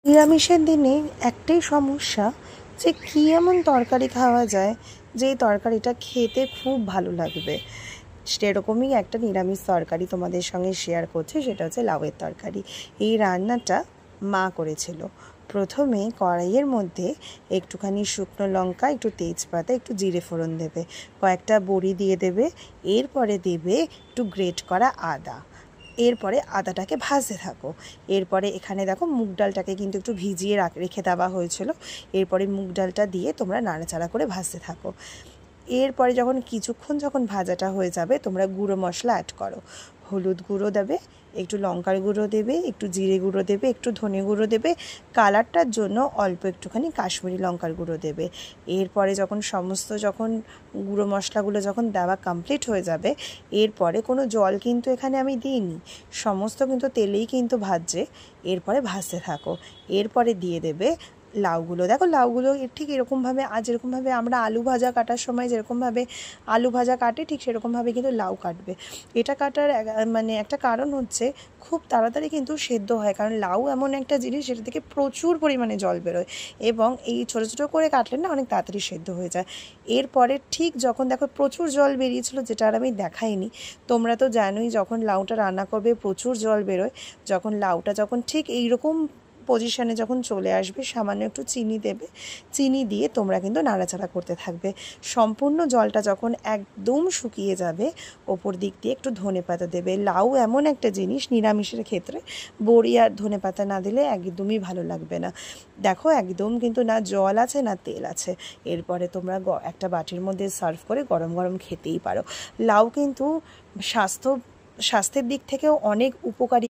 নিরামিষের দিনে একটাই সমস্যা যে কী এমন তরকারি খাওয়া যায় যেই তরকারিটা খেতে খুব ভালো লাগবে। সেরকমই একটা নিরামিষ তরকারি তোমাদের সঙ্গে শেয়ার করছি, সেটা হচ্ছে লাউয়ের তরকারি। এই রান্নাটা মা করেছিল। প্রথমে কড়াইয়ের মধ্যে একটুখানি শুকনো লঙ্কা, একটু তেজপাতা, একটু জিরে ফোড়ন দেবে, কয়েকটা বড়ি দিয়ে দেবে, এরপরে দেবে একটু গ্রেট করা আদা। এরপরে আদাটাকে ভাজতে থাকো। এরপরে এখানে দেখো মুগ ডালটাকে কিন্তু একটু ভিজিয়ে রেখে দেওয়া হয়েছিল। এরপরে মুগ ডালটা দিয়ে তোমরা নাড়াচাড়া করে ভাজতে থাকো। এরপরে কিছুক্ষণ যখন ভাজাটা হয়ে যাবে, তোমরা গুঁড়ো মশলা অ্যাড করো। হলুদ গুঁড়ো দেবে, একটু লঙ্কার গুঁড়ো দেবে, একটু জিরে গুঁড়ো দেবে, একটু ধনে গুঁড়ো দেবে, কালারটার জন্য অল্প একটুখানি কাশ্মীরি লঙ্কার গুঁড়ো দেবে। এরপরে যখন গুঁড়ো মশলাগুলো যখন দেওয়া কমপ্লিট হয়ে যাবে, এরপরে কোনো জল কিন্তু এখানে আমি দিইনি, সমস্ত কিন্তু তেলেই কিন্তু ভাজছে। এরপরে ভাজতে থাকো। এরপরে দিয়ে দেবে লাউগুলো। দেখো লাউগুলো ঠিক এরকমভাবে যেরকমভাবে আমরা আলু ভাজা কাটার সময় যেরকমভাবে আলু ভাজা কাটে, ঠিক সেরকমভাবে কিন্তু লাউ কাটবে। এটা কাটার একটা কারণ হচ্ছে খুব তাড়াতাড়ি কিন্তু সেদ্ধ হয়, কারণ লাউ এমন একটা জিনিস যেটা থেকে প্রচুর পরিমাণে জল বেরোয়, এবং এই ছোটো ছোটো করে কাটলে না অনেক তাড়াতাড়ি সেদ্ধ হয়ে যায়। এরপরে ঠিক যখন দেখো প্রচুর জল বেরিয়েছিল, যেটা আর আমি দেখাইনি, তোমরা তো জানোই যখন লাউটা রান্না করবে প্রচুর জল বেরোয়। লাউটা যখন ঠিক এইরকম পজিশানে যখন চলে আসবে, সামান্য একটু চিনি দেবে। চিনি দিয়ে তোমরা কিন্তু নাড়াচাড়া করতে থাকবে। সম্পূর্ণ জলটা যখন একদম শুকিয়ে যাবে, ওপর দিক দিয়ে একটু ধনেপাতা দেবে। লাউ এমন একটা জিনিস নিরামিষের ক্ষেত্রে বড়ি আর ধনেপাতা না দিলে একদমই ভালো লাগবে না। দেখো একদম কিন্তু না জল আছে না তেল আছে। এরপরে তোমরা একটা বাটির মধ্যে সার্ভ করে গরম গরম খেতেই পারো। লাউ কিন্তু স্বাস্থ্যের দিক থেকেও অনেক উপকারী।